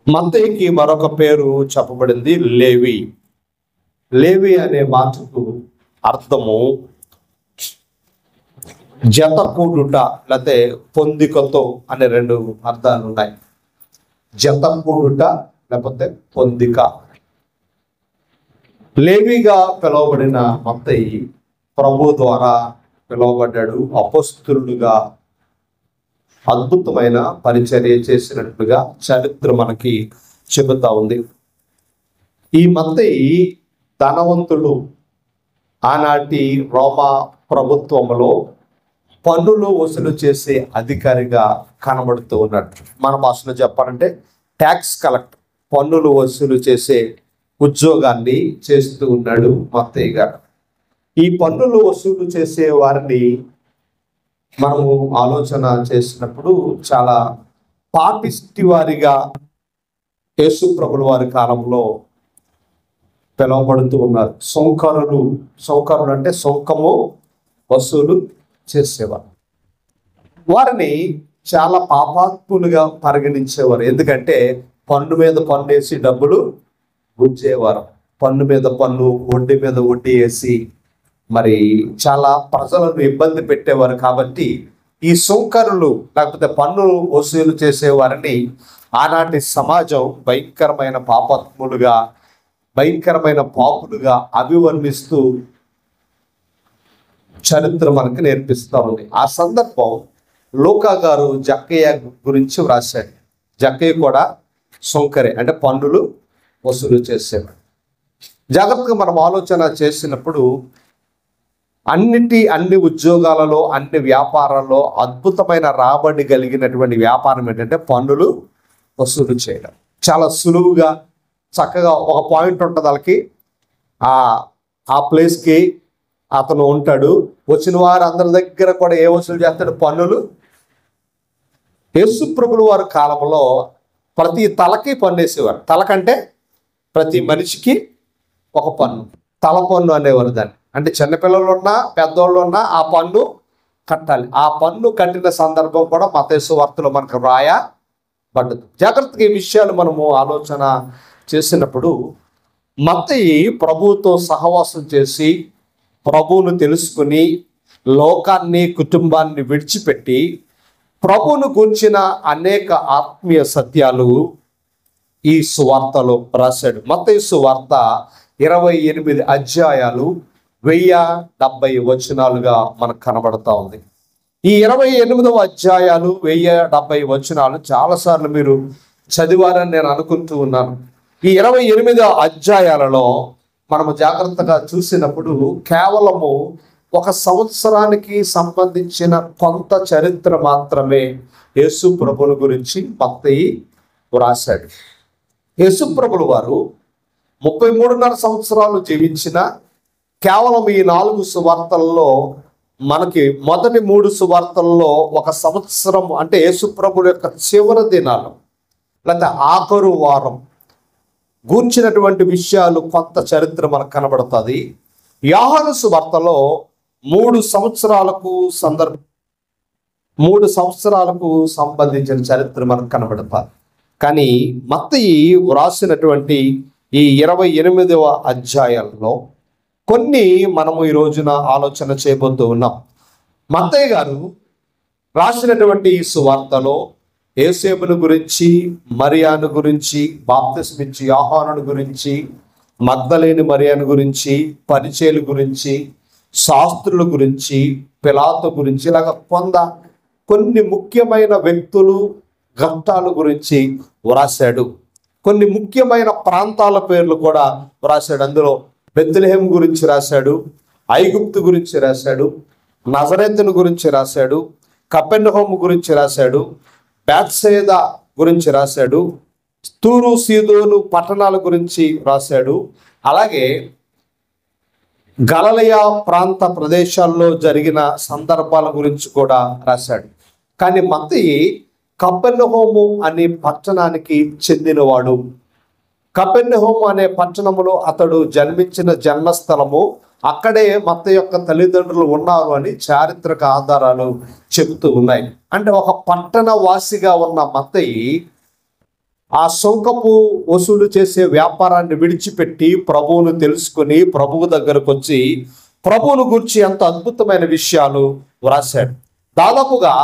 మత్తయికి మరొక పేరు చెప్పబడింది లేవి. లేవి అనే మాటకు అర్థము జత కూడుట, లేకపోతే పొందికతో అనే రెండు అర్థాలు ఉన్నాయి. జత కూడుట లేకపోతే పొందిక. లేవిగా పిలువబడిన మత్తయి ప్రభు ద్వారా పిలువబడ్డాడు. అపోస్తలుడుగా అద్భుతమైన పరిచర్య చేసినట్లుగా చరిత్ర మనకి చెబుతా ఉంది. ఈ మత్తయి ధనవంతుడు. ఆనాటి రోమా ప్రభుత్వంలో పన్నులు వసూలు చేసే అధికారిగా కనబడుతూ ఉన్నాడు. మన భాషలో చెప్పాలంటే ట్యాక్స్ కలెక్టర్, పన్నులు వసూలు చేసే ఉద్యోగాన్ని చేస్తూ ఉన్నాడు మత్తయి గారు. ఈ పన్నులు వసూలు చేసే వారిని మనము ఆలోచన చేసినప్పుడు చాలా పాపిష్టి వారిగా యేసు ప్రభుల వారి కాలంలో పిలువబడుతూ ఉన్నారు. సౌకరులు అంటే సౌకము వసూలు చేసేవారు. వారిని చాలా పాపాత్ములుగా పరిగణించేవారు. ఎందుకంటే పన్ను మీద పన్ను వేసి డబ్బులు గుంజేవారు. పన్ను మీద పన్ను, వడ్డీ మీద వడ్డీ వేసి మరి చాలా ప్రజలను ఇబ్బంది పెట్టేవారు. కాబట్టి ఈ సౌకర్యులు లేకపోతే పన్ను వసూలు చేసేవారిని ఆనాటి సమాజం భయంకరమైన పాపాత్ములుగా, భయంకరమైన పాపులుగా అభివర్ణిస్తూ చరిత్ర మనకు నేర్పిస్తూ ఉంది. ఆ సందర్భం లూకా గారు జక్కయ్య గురించి వ్రాశాడు. జక్కయ్య కూడా సౌకర్య అంటే పన్నులు వసూలు చేసేవాడు. జాగ్రత్తగా మనం ఆలోచన చేసినప్పుడు అన్ని ఉద్యోగాలలో, అన్ని వ్యాపారాల్లో అద్భుతమైన రాబడి కలిగినటువంటి వ్యాపారం ఏంటంటే పన్నులు వసూలు చేయడం. చాలా సులువుగా చక్కగా ఒక పాయింట్ ఉంటుంది. వాళ్ళకి ఆ ప్లేస్కి అతను ఉంటాడు. వచ్చిన వారు అందరి దగ్గర కూడా ఏ వసూలు చేస్తాడు? పన్నులు. యేసు ప్రభుల వారి కాలంలో ప్రతి తలకి పన్ను వేసేవారు. తలకంటే ప్రతి మనిషికి ఒక పన్ను, తల పన్ను అనేవారు దాన్ని. అంటే చిన్నపిల్లలు ఉన్నా పెద్దోళ్ళు ఉన్నా ఆ పన్ను కట్టాలి. ఆ పన్ను కట్టిన సందర్భం కూడా మత్తయి సువార్తలో మనకు రాయబడ్డది. జాగ్రత్తగా ఈ విషయాలు మనము ఆలోచన చేసినప్పుడు మత్తయి ప్రభువుతో సహవాసం చేసి ప్రభువును తెలుసుకుని లోకాన్ని, కుటుంబాన్ని విడిచిపెట్టి ప్రభువును గురించిన అనేక ఆత్మీయ సత్యాలు ఈ సువార్తలో రాశాడు. మత్తయి సువార్త 28 అధ్యాయాలు 1070 వచనాలుగా మనకు కనబడతా ఉంది. ఈ 28వ అధ్యాయాలు 1070 వచనాలు చాలాసార్లు మీరు చదివారని నేను అనుకుంటూ ఉన్నాను. ఈ 28 అధ్యాయాలలో మనము జాగ్రత్తగా చూసినప్పుడు కేవలము ఒక సంవత్సరానికి సంబంధించిన కొంత చరిత్ర మాత్రమే యేసు ప్రభుల గురించి మత్తయి వ్రాశాడు. యేసు ప్రభుల వారు 33.5 సంవత్సరాలు జీవించిన కేవలం ఈ 4 సువార్తల్లో మనకి మొదటి 3 సువార్తల్లో ఒక సంవత్సరం అంటే యేసు ప్రభుల యొక్క చివరి దినాలు లేకపోతే ఆఖరు వారం గూర్చినటువంటి విషయాలు కొంత చరిత్ర మనకు కనబడుతుంది. యోహాను సువార్తలో 3 సంవత్సరాలకు సంబంధించిన చరిత్ర మనకు కనబడుతుంది. కానీ మత్తయి వ్రాసినటువంటి ఈ 28వ అధ్యాయాల్లో కొన్ని మనము ఈ రోజున ఆలోచన చేయబోతూ ఉన్నాం. మత్తయి గారు రాసినటువంటి ఈ సువార్తలో యోసేపును గురించి, మరియాను గురించి, బాప్తిస్మిచ్చి యోహాను గురించి, మగ్దలేని మరియాను గురించి, పరిచయుల గురించి, శాస్త్రుల గురించి, పిలాతు గురించి ఇలాగ కొన్ని ముఖ్యమైన వ్యక్తులు, ఘట్టాల గురించి వ్రాశాడు. కొన్ని ముఖ్యమైన ప్రాంతాల పేర్లు కూడా వ్రాశాడు. అందులో బెత్లెహేము గురించి రాశాడు, ఐగుప్తు గురించి రాశాడు, నజరేతును గురించి రాశాడు, కపెర్నహూము గురించి రాశాడు, బేత్సయిదా గురించి రాశాడు, తూరు సీదోను పట్టణాల గురించి రాశాడు. అలాగే గలిలయ ప్రాంత ప్రదేశాల్లో జరిగిన సందర్భాల గురించి కూడా రాశాడు. కానీ మత్తయి కపెర్నహూము అనే పట్టణానికి చెందినవాడు. కపెర్నహూము అనే పట్టణములో అతడు జన్మించిన జన్మస్థలము. అక్కడే మత్తయి యొక్క తల్లిదండ్రులు ఉన్నారు అని చారిత్రక ఆధారాలు చెబుతూ ఉన్నాయి. అంటే ఒక పట్టణ వాసిగా ఉన్న మత్తయి ఆ సుంకపు వసూలు చేసే వ్యాపారాన్ని విడిచిపెట్టి ప్రభువును తెలుసుకుని ప్రభువు దగ్గరకు వచ్చి ప్రభువును గురించి ఎంత అద్భుతమైన విషయాలు వ్రాశాడు. దాదాపుగా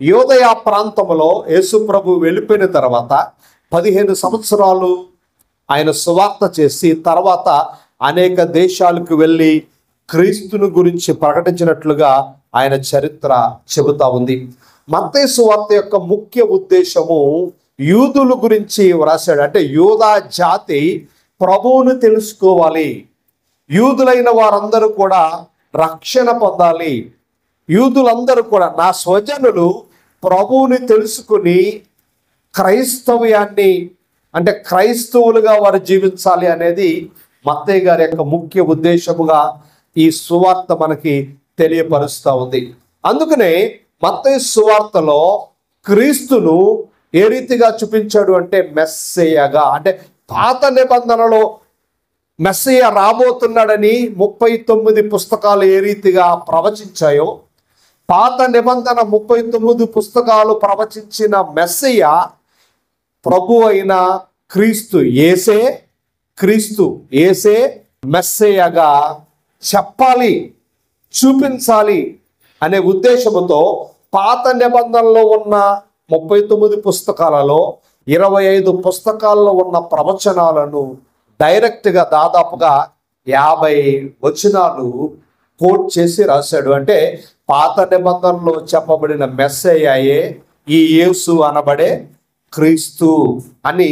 యోదయ ప్రాంతంలో యేసు ప్రభు వెళ్ళిపోయిన తర్వాత 15 సంవత్సరాలు ఆయన సువార్త చేసి తర్వాత అనేక దేశాలకు వెళ్ళి క్రీస్తుని గురించి ప్రకటించినట్లుగా ఆయన చరిత్ర చెబుతా ఉంది. మత్తయి సువార్త యొక్క ముఖ్య ఉద్దేశము యూదుల గురించి వ్రాశాడు. అంటే యూదా జాతి ప్రభువును తెలుసుకోవాలి, యూదులైన వారందరూ కూడా రక్షణ పొందాలి, యూదులందరూ కూడా నా స్వజనులు ప్రభువుని తెలుసుకుని క్రైస్తవ్యాన్ని అంటే క్రైస్తవులుగా వారు జీవించాలి అనేది మత్తయి గారి యొక్క ముఖ్య ఉద్దేశముగా ఈ సువార్త మనకి తెలియపరుస్తూ ఉంది. అందుకనే మత్తయి సువార్తలో క్రీస్తును ఏ రీతిగా చూపించాడు అంటే మెస్సయ్యగా. అంటే పాత నిబంధనలో మెస్సయ్య రాబోతున్నాడని 39 పుస్తకాలు ఏ రీతిగా ప్రవచించాయో, పాత నిబంధన 39 పుస్తకాలు ప్రవచించిన మెస్సయ్య ప్రభు అయిన క్రీస్తు యేసే మెస్సయ్యగా చెప్పాలి, చూపించాలి అనే ఉద్దేశంతో పాత నిబంధనలో ఉన్న 39 పుస్తకాలలో 25 పుస్తకాల్లో ఉన్న ప్రవచనాలను డైరెక్ట్గా దాదాపుగా 50 వచనాలు కోట్ చేసి రాశాడు. అంటే పాత నిబంధనలో చెప్పబడిన మెస్సయ్యయే ఈ యేసు అనబడే క్రీస్తు అని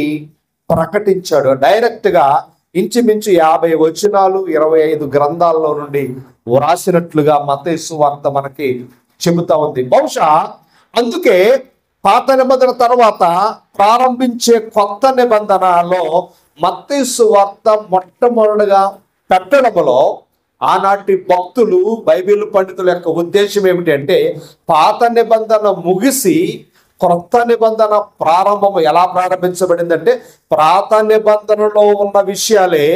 ప్రకటించాడు. డైరెక్ట్గా ఇంచుమించు 50 వచనాలు 25 గ్రంథాల్లో నుండి వ్రాసినట్లుగా మత్తయి సువార్త మనకి చెబుతా ఉంది. బహుశా అందుకే పాత నిబంధన తర్వాత ప్రారంభించే కొత్త నిబంధనలో మత్తయి సువార్త మొట్టమొదటిగా పెట్టడంలో ఆనాటి భక్తులు బైబిల్ పండితుల యొక్క ఉద్దేశం ఏమిటంటే పాత నిబంధన ముగిసి క్రొత్త నిబంధన ప్రారంభం ఎలా ప్రారంభించబడిందంటే పాత నిబంధనలో ఉన్న విషయాలే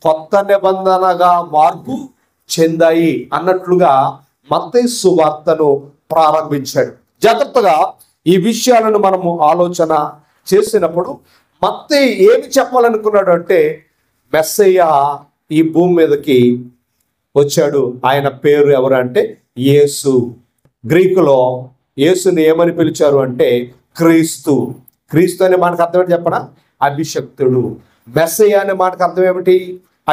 కొత్త నిబంధనగా మార్పు చెందాయి అన్నట్లుగా మత్తయి సువార్తను ప్రారంభించాడు. జాగ్రత్తగా ఈ విషయాలను మనము ఆలోచన చేసినప్పుడు మత్తయి ఏమి చెప్పాలనుకున్నాడు అంటే మెస్సయ్య ఈ భూమి మీదకి వచ్చాడు. ఆయన పేరు ఎవరు అంటే యేసు. గ్రీకులో యేసుని ఏమని పిలిచారు అంటే క్రీస్తు. క్రీస్తు అనే మాటకు అర్థం ఏంటి చెప్పనా? అభిషక్తుడు. మెస్సయ్య అనే మాటకు అర్థం ఏమిటి?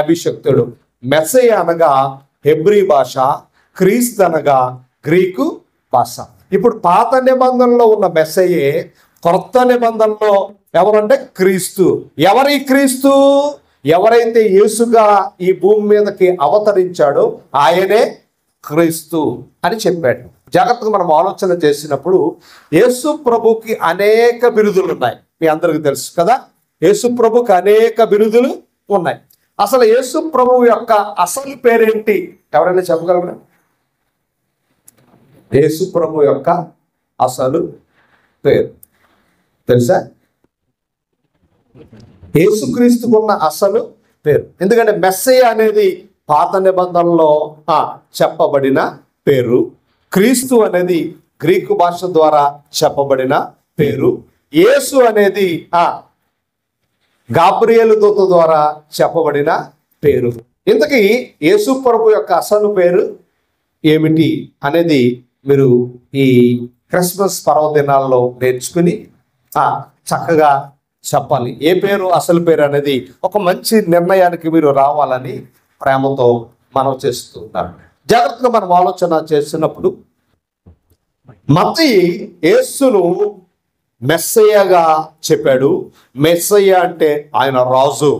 అభిషక్తుడు. మెస్సయ్య అనగా హెబ్రీ భాష, క్రీస్తు అనగా గ్రీకు భాష. ఇప్పుడు పాత నిబంధనలో ఉన్న మెస్సయ్యే కొత్త నిబంధనలో ఎవరంటే క్రీస్తు. ఎవరి క్రీస్తు? ఎవరైతే యేసుగా ఈ భూమి మీదకి అవతరించాడో ఆయనే క్రీస్తు అని చెప్పాడు. జాగ్రత్తగా మనం ఆలోచన చేసినప్పుడు యేసు ప్రభుకి అనేక బిరుదులు ఉన్నాయి. మీ అందరికీ తెలుసు కదా, యేసు ప్రభుకి అనేక బిరుదులు ఉన్నాయి. అసలు యేసు ప్రభు యొక్క అసలు పేరేంటి? ఎవరైనా చెప్పగలరా? యేసు ప్రభు యొక్క అసలు పేరు తెలుసా? యేసుక్రీస్తుకున్న అసలు పేరు. ఎందుకంటే మెస్సయ్య అనేది పాత నిబంధనలో చెప్పబడిన పేరు, క్రీస్తు అనేది గ్రీకు భాష ద్వారా చెప్పబడిన పేరు, యేసు అనేది గాబ్రియేలు దూత ద్వారా చెప్పబడిన పేరు. ఇంతకీ యేసు ప్రభు యొక్క అసలు పేరు ఏమిటి అనేది మీరు ఈ క్రిస్మస్ పర్వదినాల్లో నేర్చుకుని చక్కగా చెప్పాలి. ఏ పేరు అసలు పేరు అనేది ఒక మంచి నిర్ణయానికి మీరు రావాలని ప్రేమతో మనం చేస్తున్నాను. జాగ్రత్తగా మనం ఆలోచన చేసినప్పుడు మత్తయి యేసును మెస్సయ్యగా చెప్పాడు. మెస్సయ్య అంటే ఆయన రాజు,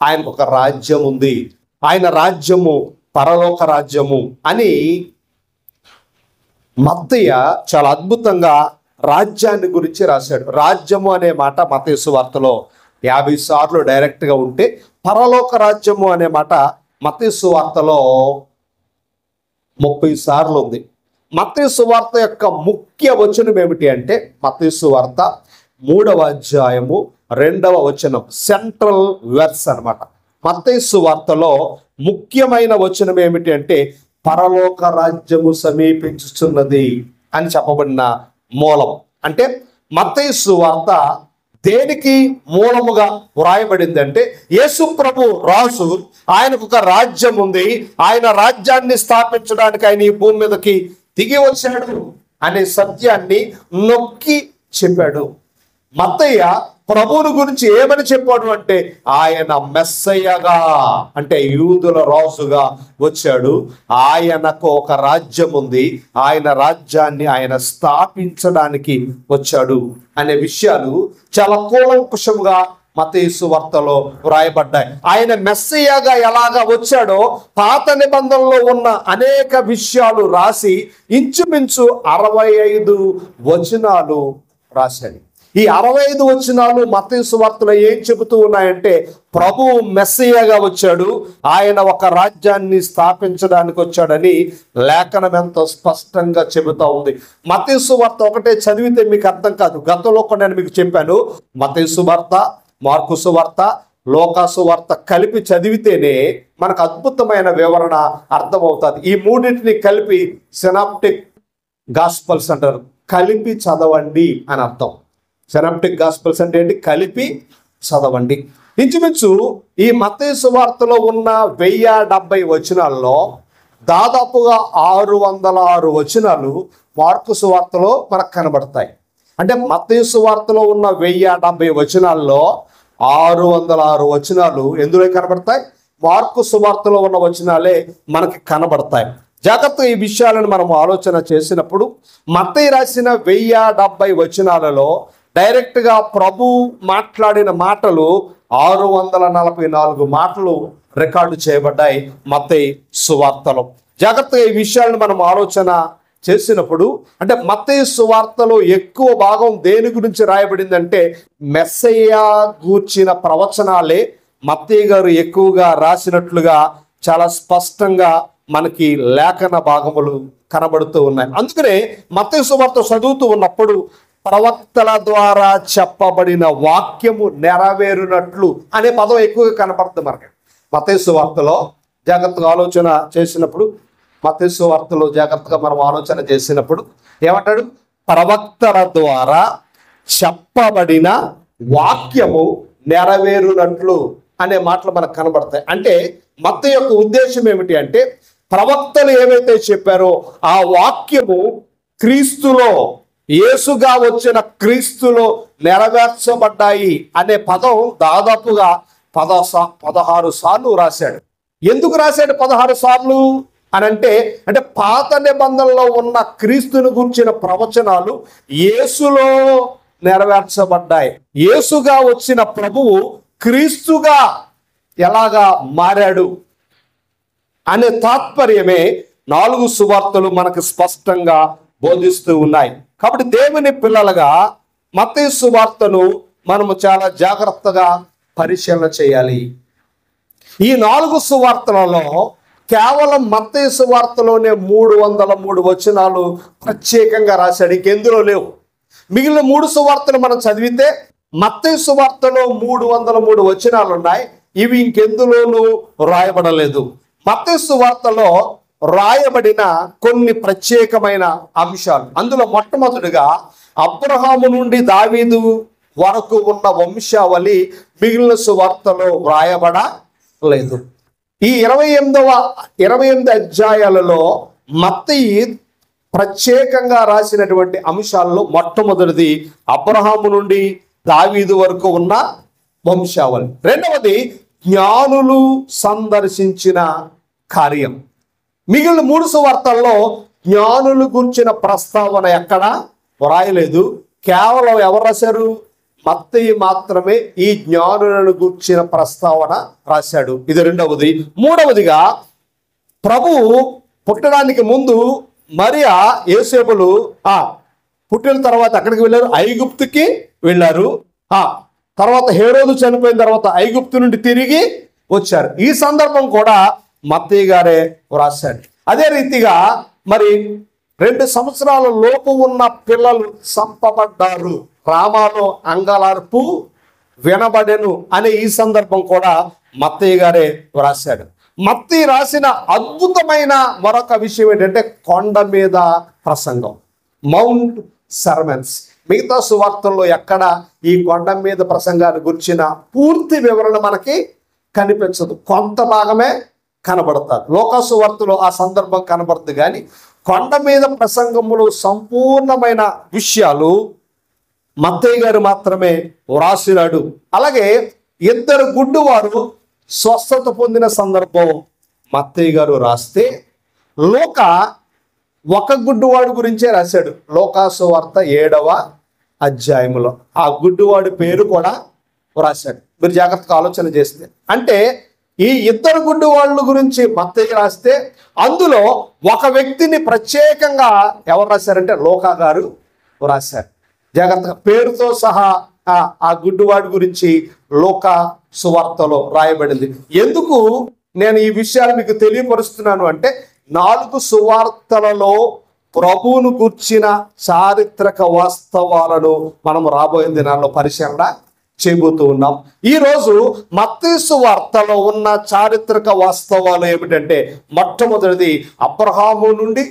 ఆయనకు ఒక రాజ్యం ఉంది, ఆయన రాజ్యము పరలోక రాజ్యము అని మత్తయ్య చాలా అద్భుతంగా రాజ్యాన్ని గురించి రాశాడు. రాజ్యము అనే మాట మత్తయి సువార్తలో 50 సార్లు డైరెక్ట్గా ఉంటే పరలోక రాజ్యము అనే మాట మత్తయి సువార్తలో 30 సార్లు ఉంది. మత్తయి సువార్త యొక్క ముఖ్య వచనం ఏమిటి అంటే మత్తయి సువార్త 3వ అధ్యాయము 2వ వచనం సెంట్రల్ వెర్స్ అన్నమాట. మత్తయి సువార్తలో ముఖ్యమైన వచనం ఏమిటి అంటే పరలోక రాజ్యము సమీపించుచున్నది అని చెప్పబడిన మూలం. అంటే మత్తయి సువార్త దేనికి మూలముగా వ్రాయబడింది అంటే యేసు ప్రభు రాజు, ఆయనకు ఒక రాజ్యం ఉంది, ఆయన రాజ్యాన్ని స్థాపించడానికి ఆయన ఈ భూమి మీదకి దిగి వచ్చాడు అనే సత్యాన్ని నొక్కి చెప్పాడు. మత్తయ్య ప్రభువుని గురించి ఏమని చెప్పాడు అంటే ఆయన మెస్సయ్యగా, అంటే యూదుల రాజుగా వచ్చాడు, ఆయనకు ఒక రాజ్యం ఉంది, ఆయన రాజ్యాన్ని ఆయన స్థాపించడానికి వచ్చాడు అనే విషయాలు చాలా కూలంకుషంగా మత్తయి సువార్తలో వ్రాయబడ్డాయి. ఆయన మెస్సయ్యగా ఎలాగా వచ్చాడో పాత నిబంధనలో ఉన్న అనేక విషయాలు రాసి ఇంచుమించు 65 వచనాలు రాశాడు. ఈ 65 వచనాలు మత్తయి సువార్తలో ఏం చెబుతూ ఉన్నాయంటే ప్రభు మెస్సయ్యగా వచ్చాడు, ఆయన ఒక రాజ్యాన్ని స్థాపించడానికి వచ్చాడని లేఖనం ఎంతో స్పష్టంగా చెబుతా ఉంది. మత్తయి సువార్త ఒకటే చదివితే మీకు అర్థం కాదు. గతంలో కూడా నేను మీకు చెప్పాను, మత్తయి సువార్త, మార్కు సువార్త, లూకా సువార్త కలిపి చదివితేనే మనకు అద్భుతమైన వివరణ అర్థమవుతుంది. ఈ మూడింటిని కలిపి సినాప్టిక్ గాస్పల్స్ అంటారు. కలిపి చదవండి అని అర్థం. సినాప్టిక్ గాస్పల్స్ అంటే ఏంటి? కలిపి చదవండి. ఇంచుమించు ఈ మత్తయి సువార్తలో ఉన్న 1070 వచనాల్లో దాదాపుగా 606 వచనాలు మార్కు సువార్తలో మనకు కనబడతాయి. అంటే మత్తయి సువార్తలో ఉన్న 1070 వచనాల్లో 606 వచనాలు ఎందులో కనబడతాయి? మార్కు సువార్తలో ఉన్న వచనాలే మనకి కనబడతాయి. జాగ్రత్తగా ఈ విషయాలను మనం ఆలోచన చేసినప్పుడు మత్తయి రాసిన 1070 వచనాలలో డైరెక్ట్గా ప్రభు మాట్లాడిన మాటలు 644 మాటలు రికార్డు చేయబడ్డాయి మత్తయి సువార్తలో. జాగ్రత్తగా ఈ విషయాలను మనం ఆలోచన చేసినప్పుడు అంటే మత్తయి సువార్తలో ఎక్కువ భాగం దేని గురించి రాయబడిందంటే మెస్సయ్య గూర్చిన ప్రవచనాలే మత్తయి గారు ఎక్కువగా రాసినట్లుగా చాలా స్పష్టంగా మనకి లేఖన భాగములు కనబడుతూ ఉన్నాయి. అందుకనే మత్తయి సువార్త చదువుతూ ఉన్నప్పుడు ప్రవక్తల ద్వారా చెప్పబడిన వాక్యము నెరవేరునట్లు అనే పదం ఎక్కువగా కనపడుతుంది మనకి మత్తయి సువార్తలో. జాగ్రత్తగా ఆలోచన చేసినప్పుడు మత్తయి సువార్తలో జాగ్రత్తగా మనం ఆలోచన చేసినప్పుడు ఏమంటాడు? ప్రవక్తల ద్వారా చెప్పబడిన వాక్యము నెరవేరునట్లు అనే మాటలు మనకు కనబడతాయి. అంటే మత్తయి యొక్క ఉద్దేశం ఏమిటి అంటే ప్రవక్తలు ఏవైతే చెప్పారో ఆ వాక్యము క్రీస్తులో, యేసుగా వచ్చిన క్రీస్తులో నెరవేర్చబడ్డాయి అనే పదం దాదాపుగా 16 సార్లు రాశాడు. ఎందుకు రాశాడు 16 సార్లు అని అంటే పాత నిబంధనలో ఉన్న క్రీస్తుని గురించిన ప్రవచనాలు యేసులో నెరవేర్చబడ్డాయి. యేసుగా వచ్చిన ప్రభువు క్రీస్తుగా ఎలాగా మారాడు అనే తాత్పర్యమే 4 సువార్తలు మనకు స్పష్టంగా బోధిస్తూ ఉన్నాయి. కాబట్టి దేవుని పిల్లలుగా మత్తయి సువార్తను మనము చాలా జాగ్రత్తగా పరిశీలన చేయాలి. ఈ 4 సువార్తలలో కేవలం మత్తయి సువార్తలోనే 303 వచనాలు ప్రత్యేకంగా రాశాడు, ఇంకెందులో లేవు. మిగిలిన 3 సువార్తలు మనం చదివితే మత్తయి సువార్తలో 303 వచనాలు ఉన్నాయి, ఇవి ఇంకెందులోనూ రాయబడలేదు. మత్తయి సువార్తలో రాయబడిన కొన్ని ప్రత్యేకమైన అంశాలు, అందులో మొట్టమొదటిగా అబ్రహాము నుండి దావీదు వరకు ఉన్న వంశావళి మిగిలిన సువార్తలో రాయబడలేదు. ఈ 28 అధ్యాయాలలో మత్తయి ప్రత్యేకంగా రాసినటువంటి అంశాల్లో మొట్టమొదటిది అబ్రహాము నుండి దావీదు వరకు ఉన్న వంశావళి. రెండవది జ్ఞానులు సందర్శించిన కార్యం. మిగిలిన 3 సువార్తల్లో జ్ఞానులు గురించిన ప్రస్తావన ఎక్కడ వ్రాయలేదు. కేవలం ఎవరు రాశారు? మత్తయి మాత్రమే ఈ జ్ఞానులను గురించిన ప్రస్తావన రాశాడు. ఇది రెండవది. మూడవదిగా ప్రభువు పుట్టడానికి ముందు మరియా యోసేపులు పుట్టిన తర్వాత ఎక్కడికి వెళ్ళారు? ఐగుప్తుకి వెళ్ళారు. తర్వాత హేరోదు చనిపోయిన తర్వాత ఐగుప్తు నుండి తిరిగి వచ్చారు. ఈ సందర్భం కూడా మత్తయి గారే వ్రాశాడు. అదే రీతిగా మరి 2 సంవత్సరాల లోపు ఉన్న పిల్లలు చంపబడ్డారు, రామాలో అంగలార్పు వినబడెను అనే ఈ సందర్భం కూడా మత్తయి గారే వ్రాశాడు. మత్తయి రాసిన అద్భుతమైన మరొక విషయం ఏంటంటే కొండ మీద ప్రసంగం, మౌంట్ సర్మన్స్. మిగతా సువార్తల్లో ఎక్కడ ఈ కొండ మీద ప్రసంగాన్ని గురించిన పూర్తి వివరణ మనకి కనిపించదు, కొంత భాగమే కనబడతారు. లోకా సువార్తలో ఆ సందర్భం కనబడుతుంది, కానీ కొండ మీద ప్రసంగములు సంపూర్ణమైన విషయాలు మత్తయి గారు మాత్రమే వ్రాసినాడు. అలాగే ఇద్దరు గుడ్డివారు స్వస్థత పొందిన సందర్భం మత్తయి గారు రాస్తే, లోకా ఒక గుడ్డివాడు గురించే రాశాడు. లోకా సువార్త 7వ అధ్యాయంలో ఆ గుడ్డివాడి పేరు కూడా రాశాడు. మీరు జాగ్రత్తగా ఆలోచన చేస్తే, అంటే ఈ ఇద్దరు గుడ్డివాళ్ళ గురించి మత్తయి రాస్తే అందులో ఒక వ్యక్తిని ప్రత్యేకంగా ఎవరు రాశారంటే లోకా గారు రాశారు. జాగ్రత్తగా పేరుతో సహా ఆ గుడ్డివాడి గురించి లోకా సువార్తలో రాయబడింది. ఎందుకు నేను ఈ విషయాలు మీకు తెలియపరుస్తున్నాను అంటే, 4 సువార్తలలో ప్రభువును గూర్చిన చారిత్రక వాస్తవాలను మనం రాబోయే దినాల్లో పరిశీలన చేయబోతూ ఉన్నాం. ఈరోజు మత్తయి సువార్తలో ఉన్న చారిత్రక వాస్తవాలు ఏమిటంటే, మొట్టమొదటిది అబ్రహాము నుండి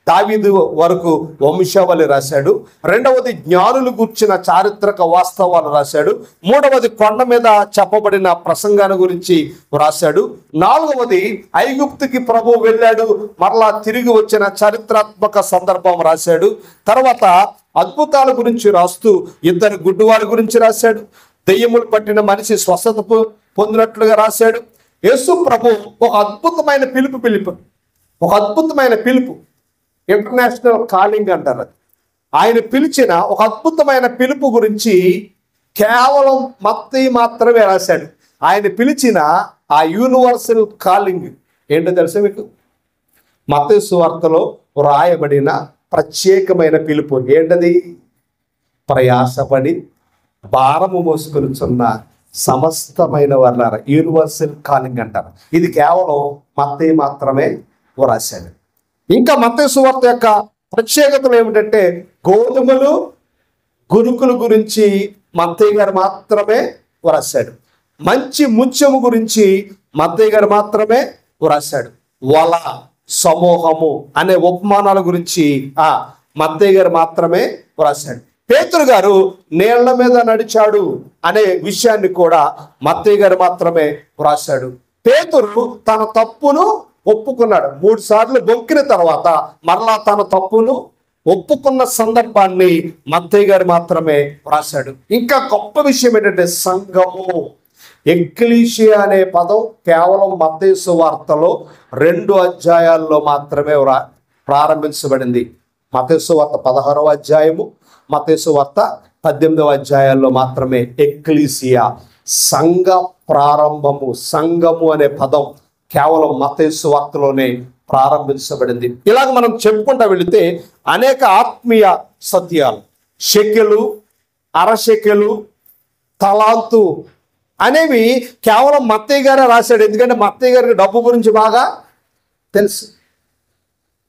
దావీదు వరకు వంశావళి రాశాడు. రెండవది జ్ఞానులు గూర్చిన చారిత్రక వాస్తవాలు రాశాడు. మూడవది కొండ మీద చెప్పబడిన ప్రసంగాన్ని గురించి రాశాడు. నాలుగవది ఐగుప్తుకి ప్రభు వెళ్ళాడు, మరలా తిరిగి వచ్చిన చారిత్రాత్మక సందర్భం రాశాడు. తర్వాత అద్భుతాల గురించి రాస్తూ ఇద్దరు గుడ్డివారి గురించి రాశాడు. దెయ్యములు పట్టిన మనిషి స్వస్థత పొందినట్లుగా రాశాడు. యేసు ప్రభు ఒక అద్భుతమైన పిలుపు, ఇంటర్నేషనల్ కాలింగ్ అంటారు. ఆయన పిలిచిన ఒక అద్భుతమైన పిలుపు గురించి కేవలం మత్తయి మాత్రమే రాశాడు. ఆయన పిలిచిన ఆ యూనివర్సల్ కాలింగ్ ఏంటో తెలుసా మీకు? మత్తయి సువార్తలో రాయబడిన ప్రత్యేకమైన పిలుపు ఏంటది? ప్రయాసపడి భారము మోసుకొనుచున్న సమస్తమైన వర్లారా, యూనివర్సల్ కాలింగ్ అంటారు. ఇది కేవలం మత్తయి మాత్రమే రాశాడు. ఇంకా మత్తయి సువార్త యొక్క ప్రత్యేకతలు ఏమిటంటే, గోధుమలు గురుకుల గురించి మత్తయి గారు మాత్రమే రాశాడు. మంచి ముత్యము గురించి మత్తయి గారు మాత్రమే రాశాడు. వల, సమూహము అనే ఉపమానాల గురించి మత్తయి గారు మాత్రమే రాశాడు. పేతురు గారు నీళ్ల మీద నడిచాడు అనే విషయాన్ని కూడా మత్తయి గారు మాత్రమే రాశాడు. పేతురు తన తప్పును ఒప్పుకున్నాడు. 3 సార్లు బొక్కిన తర్వాత మరలా తన తప్పును ఒప్పుకున్న సందర్భాన్ని మత్తయి గారు మాత్రమే రాశాడు. ఇంకా గొప్ప విషయం ఏంటంటే సంఘము, ఎక్లీషియా అనే పదం కేవలం మత్తయి సువార్తలో 2 అధ్యాయాల్లో మాత్రమే ప్రారంభించబడింది. మత్తయి సువార్త 16వ అధ్యాయము, మత్తయి సువార్త 18వ అధ్యాయాల్లో మాత్రమే ఎక్లీసియా, సంఘ ప్రారంభము, సంఘము అనే పదం కేవలం మత్తయి సువార్తలోనే ప్రారంభించబడింది. ఇలాగ మనం చెప్పుకుంటూ వెళితే అనేక ఆత్మీయ సత్యాలు, షెకెలు, అరషెకెలు, తలాంతు అనేవి కేవలం మత్తయి గారే రాశాడు. ఎందుకంటే మత్తయి గారికి డబ్బు గురించి బాగా తెలుసు.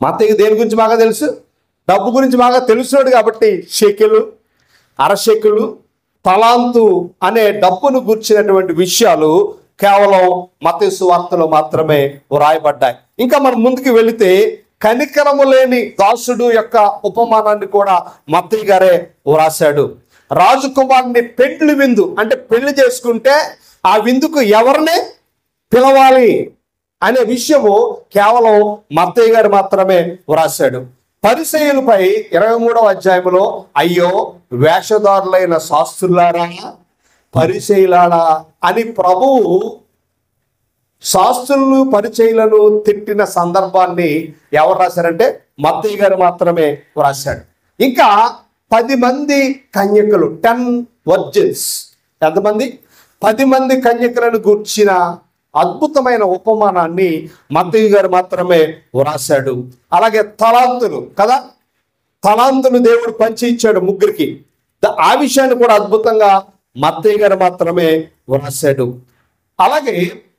మత్తయికి దేని గురించి బాగా తెలుసు? డబ్బు గురించి బాగా తెలుసున్నాడు కాబట్టి షెకెలు, అరషెకెలు, తలాంతు అనే డబ్బును గుర్చినటువంటి విషయాలు కేవలం మత్తయి సువార్తలో మాత్రమే వ్రాయబడ్డాయి. ఇంకా మనం ముందుకు వెళితే కనికరము లేని దాసుడు యొక్క ఉపమానాన్ని కూడా మత్తయి గారే వ్రాశాడు. రాజకుమారుని పెండ్లి విందు, అంటే పెళ్లి చేసుకుంటే ఆ విందుకు ఎవరిని పిలవాలి అనే విషయము కేవలం మత్తయి గారు మాత్రమే వ్రాశాడు. పరిసయ్యులపై 23వ అధ్యాయంలో అయ్యో వేషధారులైన శాస్త్రులారా, పరిసయ్యులారా అని ప్రభువు శాస్త్రులు పరిచయులను తిట్టిన సందర్భాన్ని ఎవరు రాశారంటే మత్తయి గారు మాత్రమే రాశాడు. ఇంకా 10 మంది కన్యకలు, 10 వర్జిన్స్, ఎంతమంది? 10 మంది కన్యకలను గూర్చిన అద్భుతమైన ఉపమానాన్ని మత్తయి గారు మాత్రమే వ్రాశాడు. అలాగే తలాంతులు కదా, తలాంతులు దేవుడు పంచి ఇచ్చాడు 3కి. ఆ విషయాన్ని కూడా అద్భుతంగా మత్తయి గారు మాత్రమే వ్రాశాడు. అలాగే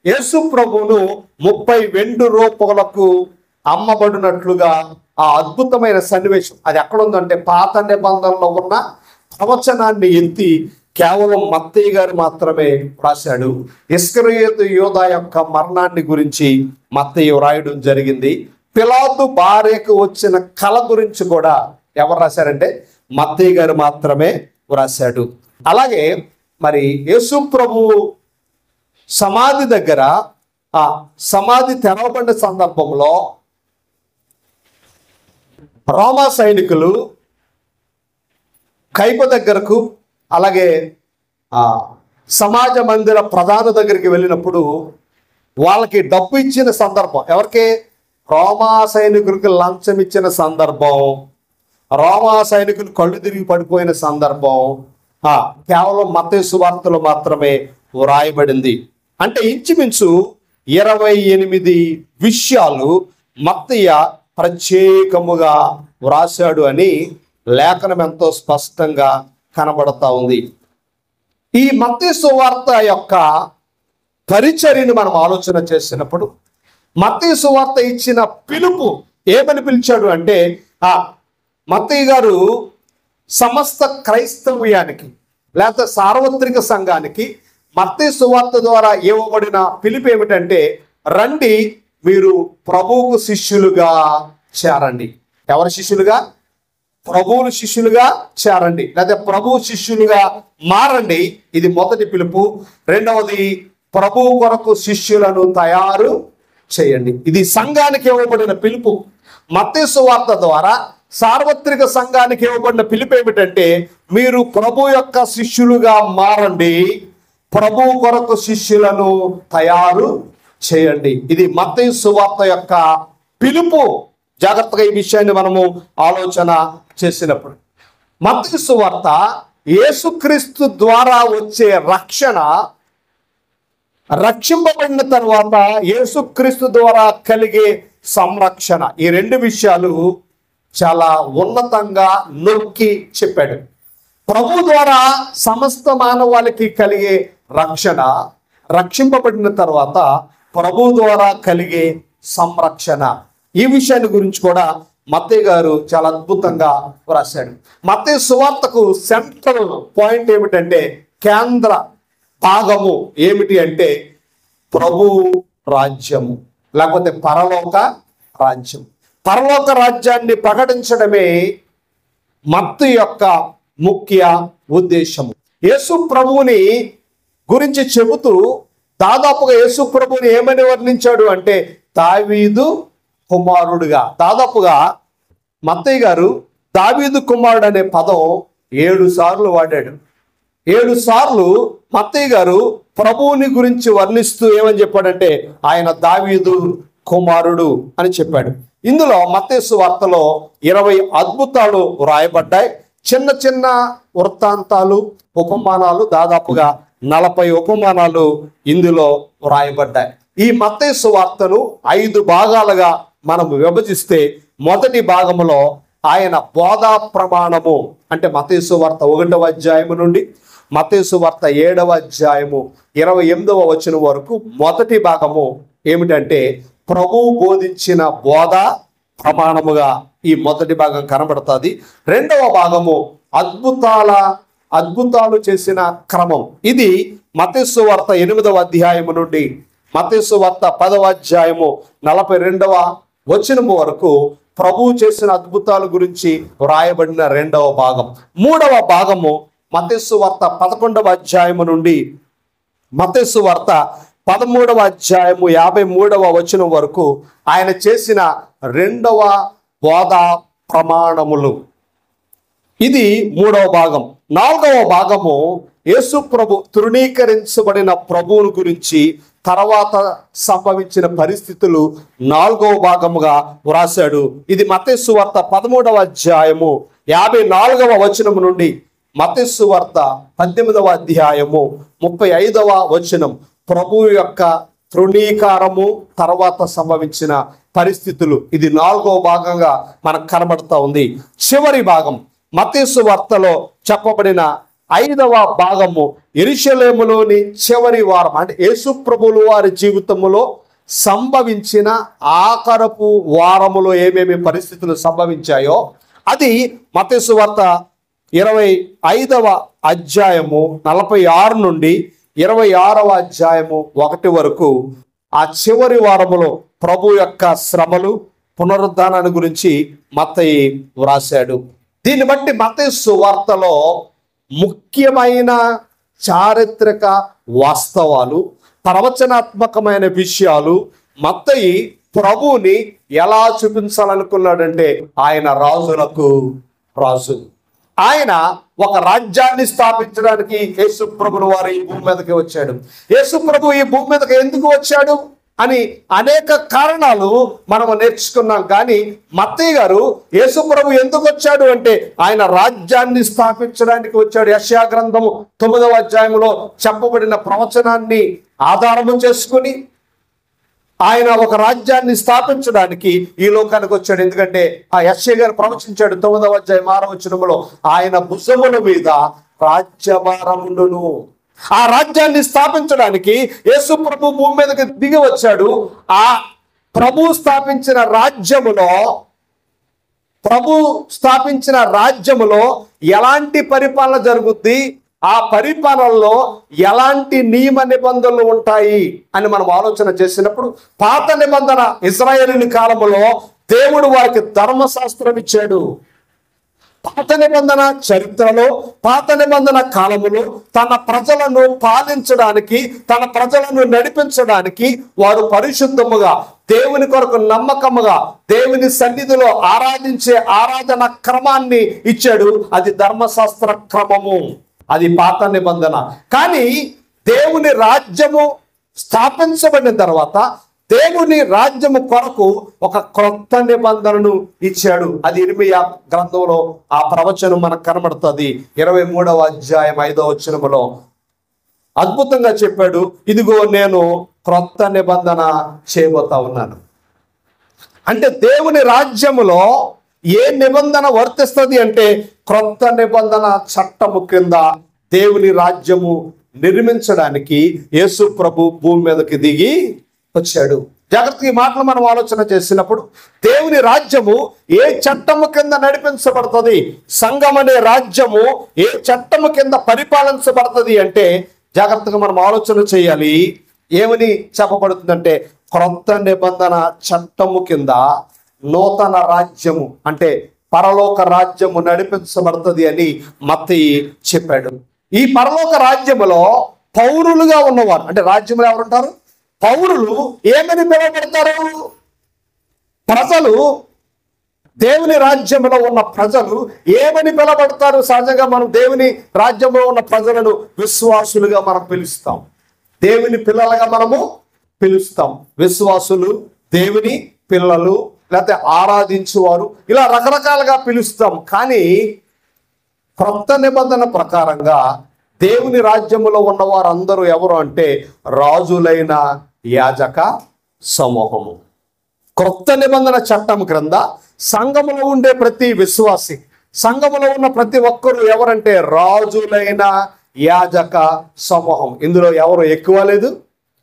యేసు ప్రభువును 30 వెండి రూపాయలకు అమ్మబడినట్లుగా ఆ అద్భుతమైన సన్నివేశం అది ఎక్కడ ఉందంటే పాత నిబంధనలో ఉన్న ప్రవచనాన్ని ఎత్తి కేవలం మత్తయి గారు మాత్రమే రాశాడు. ఇస్కరియోతు యూదా యొక్క మరణాన్ని గురించి మత్తయి రాయడం జరిగింది. పిలాతు భార్యకు వచ్చిన కళ గురించి కూడా ఎవరు రాశారంటే మత్తయి గారు మాత్రమే వ్రాశాడు. అలాగే మరి యేసు ప్రభు సమాధి దగ్గర ఆ సమాధి తెరవబడిన సందర్భంలో రోమా సైనికులు కైప దగ్గరకు అలాగే సమాజ మందిర ప్రధాన దగ్గరికి వెళ్ళినప్పుడు వాళ్ళకి డబ్బు ఇచ్చిన సందర్భం, ఎవరికి? రోమా సైనికులకు లంచం ఇచ్చిన సందర్భం, రోమా సైనికులు కళ్ళు తిరిగి పడిపోయిన సందర్భం కేవలం మత్తయి సువార్తలో మాత్రమే వ్రాయబడింది. అంటే ఇంచుమించు 28 విషయాలు మత్తయి ప్రత్యేకముగా వ్రాశాడు అని లేఖనం ఎంతో స్పష్టంగా కనబడతా ఉంది. ఈ మత్తయి సువార్త యొక్క పరిచర్యను మనం ఆలోచన చేసినప్పుడు మత్తయి సువార్త ఇచ్చిన పిలుపు ఏమని పిలిచాడు అంటే, మత్తయి గారు సమస్త క్రైస్తవ్యానికి లేకపోతే సార్వత్రిక సంఘానికి మత్తయి సువార్త ద్వారా ఇవ్వబడిన పిలుపు ఏమిటంటే, రండి మీరు ప్రభువుకు శిష్యులుగా చేరండి. ఎవరి శిష్యులుగా? ప్రభువులు శిష్యులుగా చేరండి, లేదా ప్రభువు శిష్యులుగా మారండి. ఇది మొదటి పిలుపు. రెండవది, ప్రభువు కొరకు శిష్యులను తయారు చేయండి. ఇది సంఘానికి ఇవ్వబడిన పిలుపు. మత్తయి సువార్త ద్వారా సార్వత్రిక సంఘానికి ఇవ్వబడిన పిలుపు ఏమిటంటే, మీరు ప్రభు యొక్క శిష్యులుగా మారండి, ప్రభువు కొరకు శిష్యులను తయారు చేయండి. ఇది మత్తయి సువార్త యొక్క పిలుపు. జాగ్రత్తగా ఈ విషయాన్ని మనము ఆలోచన చేసినప్పుడు మత్తయి సువార్త యేసుక్రీస్తు ద్వారా వచ్చే రక్షణ, రక్షింపబడిన తర్వాత యేసుక్రీస్తు ద్వారా కలిగే సంరక్షణ, ఈ రెండు విషయాలు చాలా ఉన్నతంగా నొక్కి చెప్పాడు. ప్రభు ద్వారా సమస్త మానవాళికి కలిగే రక్షణ, రక్షింపబడిన తర్వాత ప్రభు ద్వారా కలిగే సంరక్షణ, ఈ విషయాన్ని గురించి కూడా మత్తయి గారు చాలా అద్భుతంగా వ్రాశాడు. మత్తయి సువార్తకు సెంట్రల్ పాయింట్ ఏమిటంటే, కేంద్ర భాగము ఏమిటి అంటే ప్రభు రాజ్యము, లేకపోతే పరలోక రాజ్యం. పరలోక రాజ్యాన్ని ప్రకటించడమే మత్తయి యొక్క ముఖ్య ఉద్దేశము. యేసు ప్రభువుని గురించి చెబుతూ దాదాపుగా యేసు ప్రభువుని ఏమని వర్ణించాడు అంటే, దావీదు కుమారుడుగా. దాదాపుగా మత్తయి గారు దావీదు కుమారుడు అనే పదం 7 సార్లు వాడాడు. 7 సార్లు మత్తయి గారు ప్రభువుని గురించి వర్ణిస్తూ ఏమని చెప్పాడంటే, ఆయన దావీదు కుమారుడు అని చెప్పాడు. ఇందులో మత్తయి సువార్తలో 20 అద్భుతాలు వ్రాయబడ్డాయి. చిన్న చిన్న వృత్తాంతాలు, ఉపమానాలు, దాదాపుగా 40 ఉపమానాలు ఇందులో వ్రాయబడ్డాయి. ఈ మత్తయి సువార్తను 5 భాగాలుగా మనం విభజిస్తే, మొదటి భాగంలో ఆయన బోధా ప్రమాణము అంటే మత్తయి సువార్త 1వ అధ్యాయము నుండి మత్తయి సువార్త 7వ అధ్యాయము 28వ వచనం వరకు మొదటి భాగము ఏమిటంటే ప్రభువు బోధించిన బోధ ప్రమాణముగా ఈ మొదటి భాగం కనబడుతుంది. రెండవ భాగము అద్భుతాలు చేసిన క్రమం. ఇది మత్తయి సువార్త 8వ అధ్యాయము నుండి మత్తయి సువార్త 10వ అధ్యాయము 42వ వచనము వరకు ప్రభువు చేసిన అద్భుతాల గురించి వ్రాయబడిన రెండవ భాగం. మూడవ భాగము మత్తయి సువార్త 11వ అధ్యాయము నుండి మత్తయి సువార్త 13వ అధ్యాయము 53వ వచనం వరకు ఆయన చేసిన రెండవ బోధ ప్రమాణములు. ఇది మూడవ భాగం. నాలుగవ భాగము యేసు ప్రభు తృణీకరించబడిన ప్రభువును గురించి తర్వాత సంభవించిన పరిస్థితులు 4వ భాగముగా వ్రాశాడు. ఇది మత్తయి సువార్త 13వ అధ్యాయము 54వ వచనం నుండి మత్తయి సువార్త 18వ అధ్యాయము 35వ వచనం ప్రభువు యొక్క తృణీకారము తర్వాత సంభవించిన పరిస్థితులు. ఇది 4వ భాగంగా మనకు కనబడుతూ ఉంది. చివరి భాగం మత్తయి సువార్తలో చెప్పబడిన 5వ భాగము యెరూషలేములోని చివరి వారం అంటే యేసు ప్రభువుల వారి జీవితములో సంభవించిన ఆఖరపు వారములో ఏమేమి పరిస్థితులు సంభవించాయో అది మత్తయి సువార్త 25వ అధ్యాయము 46 నుండి 26వ అధ్యాయము 1 వరకు ఆ చివరి వారములో ప్రభు యొక్క శ్రమలు పునరుద్ధానాన్ని గురించి మత్తయి వ్రాశాడు. దీన్ని బట్టి మత్తయి సువార్తలో ముఖ్యమైన చారిత్రక వాస్తవాలు, ప్రవచనాత్మకమైన విషయాలు మత్తయి ప్రభువుని ఎలా చూపించాలనుకున్నాడంటే ఆయన రాజులకు రాజు. ఆయన ఒక రాజ్యాన్ని స్థాపించడానికి యేసు ప్రభువు వారు ఈ భూమి మీదకి వచ్చాడు. యేసు ప్రభు ఈ భూమి మీదకి ఎందుకు వచ్చాడు అని అనేక కారణాలు మనం నేర్చుకున్నాం. కానీ మత్తయి గారు యేసు ప్రభు ఎందుకు వచ్చాడు అంటే ఆయన రాజ్యాన్ని స్థాపించడానికి వచ్చాడు. యెషయా గ్రంథము 9వ అధ్యాయంలో చెప్పబడిన ప్రవచనాన్ని ఆధారము చేసుకుని ఆయన ఒక రాజ్యాన్ని స్థాపించడానికి ఈ లోకానికి వచ్చాడు. ఎందుకంటే ఆ యెషయా గారు ప్రవచించాడు 9వ అధ్యాయం 6వ వచనములో, ఆయన భుజముల మీద రాజ్యభారముండును. ఆ రాజ్యాన్ని స్థాపించడానికి యేసు ప్రభు భూమి మీదకి దిగి వచ్చాడు. ఆ ప్రభు స్థాపించిన రాజ్యములో ఎలాంటి పరిపాలన జరుగుద్ది, ఆ పరిపాలనలో ఎలాంటి నియమ నిబంధనలు ఉంటాయి అని మనం ఆలోచన చేసినప్పుడు, పాత నిబంధన ఇశ్రాయేలు కాలంలో దేవుడు వారికి ధర్మశాస్త్రం ఇచ్చాడు. పాత నిబంధన చరిత్రలో, పాత నిబంధన కాలములో తన ప్రజలను పాలించడానికి, తన ప్రజలను నడిపించడానికి వారు పరిశుద్ధముగా, దేవుని కొరకు నమ్మకముగా, దేవుని సన్నిధిలో ఆరాధించే ఆరాధన క్రమాన్ని ఇచ్చాడు. అది ధర్మశాస్త్ర క్రమము, అది పాత నిబంధన. కానీ దేవుని రాజ్యము స్థాపించబడిన తర్వాత దేవుని రాజ్యము కొరకు ఒక క్రొత్త నిబంధనను ఇచ్చాడు. అది ఇర్మీయా గ్రంథంలో ఆ ప్రవచనం మనకు కనబడుతుంది. 23వ అధ్యాయం 5వ వచనములో అద్భుతంగా చెప్పాడు, ఇదిగో నేను క్రొత్త నిబంధన చేయబోతా ఉన్నాను. అంటే దేవుని రాజ్యములో ఏ నిబంధన వర్తిస్తుంది అంటే క్రొత్త నిబంధన చట్టము కింద దేవుని రాజ్యము నిర్మించడానికి యేసు ప్రభు భూమి మీదకి దిగి వచ్చాడు. జాగ్రత్తగా ఈ మాటలు మనం ఆలోచన చేసినప్పుడు దేవుని రాజ్యము ఏ చట్టము కింద నడిపించబడుతుంది, సంఘం అనే రాజ్యము ఏ చట్టము కింద పరిపాలించబడుతుంది అంటే జాగ్రత్తగా మనం ఆలోచన చేయాలి. ఏమని చెప్పబడుతుందంటే క్రొత్త నిబంధన చట్టము కింద నూతన రాజ్యము అంటే పరలోక రాజ్యము నడిపించబడుతుంది అని మత్తయి చెప్పాడు. ఈ పరలోక రాజ్యములో పౌరులుగా ఉన్నవారు, అంటే రాజ్యంలో ఎవరుంటారు? పౌరులు. ఏమని పిలువబడతారు? ప్రజలు. దేవుని రాజ్యంలో ఉన్న ప్రజలు ఏమని పిలువబడతారు? సహజంగా మనం దేవుని రాజ్యంలో ఉన్న ప్రజలను విశ్వాసులుగా మనం పిలుస్తాం, దేవుని పిల్లలుగా మనము పిలుస్తాం. విశ్వాసులు, దేవుని పిల్లలు, లేకపోతే ఆరాధించువారు, ఇలా రకరకాలుగా పిలుస్తాం. కానీ క్రొత్త నిబంధన ప్రకారంగా దేవుని రాజ్యములో ఉన్న వారందరూ ఎవరు అంటే రాజులైన యాజక సమూహము. క్రొత్త నిబంధన చట్టం క్రింద సంఘములో ఉండే ప్రతి విశ్వాసి, సంఘములో ఉన్న ప్రతి ఒక్కరు ఎవరంటే రాజులైన యాజక సమూహం. ఇందులో ఎవరు ఎక్కువ లేదు,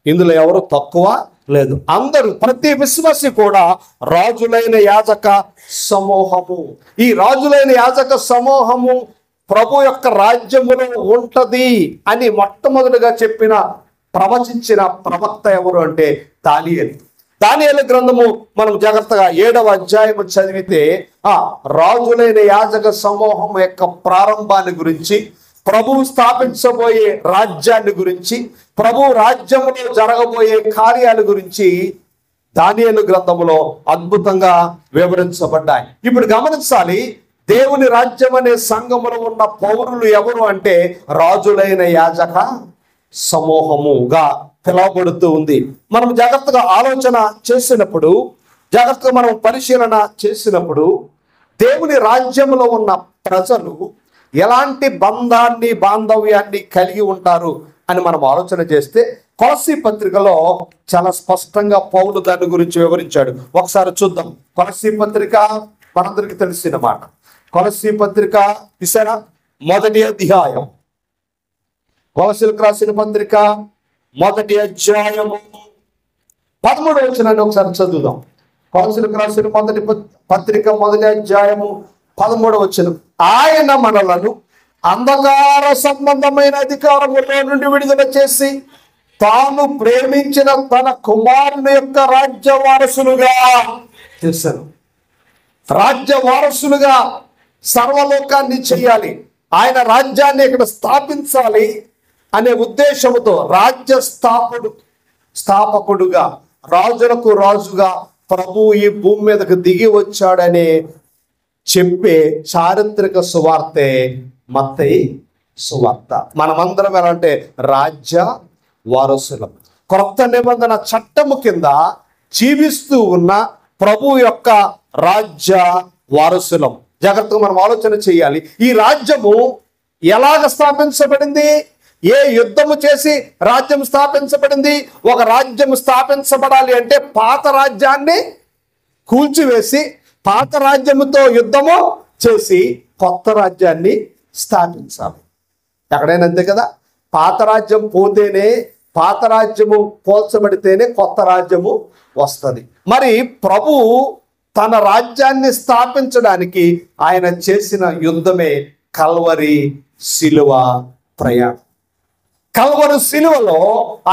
ఇందులో ఎవరు తక్కువ లేదు. అందరూ, ప్రతి విశ్వాసి కూడా రాజులైన యాజక సమూహము. ఈ రాజులైన యాజక సమూహము ప్రభు యొక్క రాజ్యములో ఉంటది అని మొట్టమొదటిగా ప్రవచించిన ప్రవక్త ఎవరు అంటే దానియేలు. దానియేలు గ్రంథము మనం జాగ్రత్తగా 7వ అధ్యాయము చదివితే ఆ రాజులైన యాజక సమూహం యొక్క ప్రారంభాన్ని గురించి, ప్రభువు స్థాపించబోయే రాజ్యాన్ని గురించి, ప్రభు రాజ్యములో జరగబోయే కార్యాల గురించి దానియేలు గ్రంథములో అద్భుతంగా వివరించబడ్డాయి. ఇప్పుడు గమనించాలి, దేవుని రాజ్యం అనే సంఘములో ఉన్న పౌరులు ఎవరు అంటే రాజులైన యాజక సమూహముగా పిలువబడుతూ ఉంది. మనం జాగ్రత్తగా ఆలోచన చేసినప్పుడు, జాగ్రత్తగా మనం పరిశీలన చేసినప్పుడు దేవుని రాజ్యంలో ఉన్న ప్రజలు ఎలాంటి బాంధవ్యాన్ని కలిగి ఉంటారు అని మనం ఆలోచన చేస్తే కొలస్సీ పత్రికలో చాలా స్పష్టంగా పౌలు దాని గురించి వివరించాడు. ఒకసారి చూద్దాం. కొలస్సీ పత్రిక మనందరికి తెలిసిన మాట. కొలస్సీ పత్రిక తీసారా? 1వ అధ్యాయం. కొలస్సీలకు రాసిన పత్రిక 1వ అధ్యాయము 13వ వచనాన్ని ఒకసారి చదువుదాం. కొలస్సీలకు రాసిన మొదటి పత్రిక 1వ అధ్యాయము 13వ వచనం. ఆయన మనలను అంధకార సంబంధమైన అధికారములో నుండి విడుదల చేసి తాను ప్రేమించిన తన కుమారుని యొక్క రాజ్య వారసులుగా చేశాను. రాజ్య వారసులుగా సర్వలోకాన్ని చేయాలి, ఆయన రాజ్యాన్ని ఇక్కడ స్థాపించాలి అనే ఉద్దేశంతో రాజ్య స్థాపకుడుగా, రాజులకు రాజుగా ప్రభు ఈ భూమి మీదకు దిగి వచ్చాడనే చెప్పే చారిత్రక సువార్తే మత్తయి సువార్త. మనమందరం ఎలా అంటే రాజ్య వారసులం. క్రొత్త నిబంధన చట్టము కింద జీవిస్తూ ఉన్న ప్రభు యొక్క రాజ్య వారసులం. జాగ్రత్తగా మనం ఆలోచన చేయాలి. ఈ రాజ్యము ఎలాగ స్థాపించబడింది? ఏ యుద్ధము చేసి రాజ్యం స్థాపించబడింది? ఒక రాజ్యం స్థాపించబడాలి అంటే పాత రాజ్యాన్ని కూల్చివేసి పాత రాజ్యముతో యుద్ధము చేసి కొత్త రాజ్యాన్ని స్థాపించాలి. ఎక్కడైనా అంతే కదా. పాత రాజ్యం పోతేనే, పాత రాజ్యము పోల్చబడితేనే కొత్త రాజ్యము వస్తుంది. మరి ప్రభు తన రాజ్యాన్ని స్థాపించడానికి ఆయన చేసిన యుద్ధమే కల్వరి శిలువ ప్రయాణం. కల్వరి శిలువలో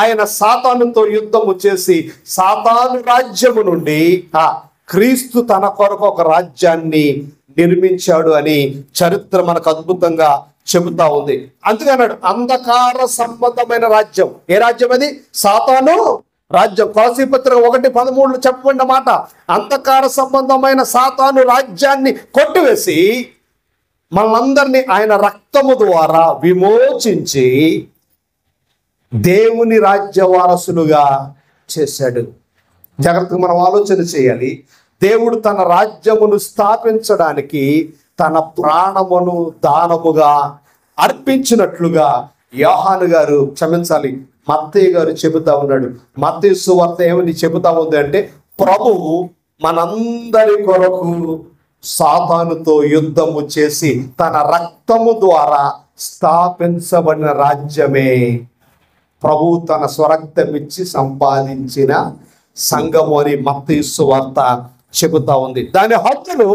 ఆయన సాతానుతో యుద్ధము చేసి సాతాను రాజ్యము నుండి క్రీస్తు తన కొరకు ఒక రాజ్యాన్ని నిర్మించాడు అని చరిత్ర మనకు అద్భుతంగా చెబుతా ఉంది. అందుకే అన్నాడు అంధకార సంబంధమైన రాజ్యం. ఏ రాజ్యం అది? సాతాను రాజ్యం. కొలసీ పత్రిక 1:13 చెప్పబడిన మాట, అంధకార సంబంధమైన సాతాను రాజ్యాన్ని కొట్టివేసి మనందరినీ ఆయన రక్తము ద్వారా విమోచించి దేవుని రాజ్య వారసులుగా చేశాడు. జాగ్రత్తగా మనం ఆలోచన చేయాలి. దేవుడు తన రాజ్యమును స్థాపించడానికి తన ప్రాణమును దానముగా అర్పించినట్లుగా యోహాను గారు, క్షమించాలి, మత్తయి గారు చెబుతా ఉన్నాడు. మత్తయి సువార్త ఏమని చెబుతా ఉంది అంటే, ప్రభువు మనందరి కొరకు సాతానుతో యుద్ధము చేసి తన రక్తము ద్వారా స్థాపించబడిన రాజ్యమే ప్రభు తన స్వరక్తమిచ్చి సంపాదించిన సంఘము అని మత్తయి సువార్త చెబుతా ఉంది. దాని హద్దులు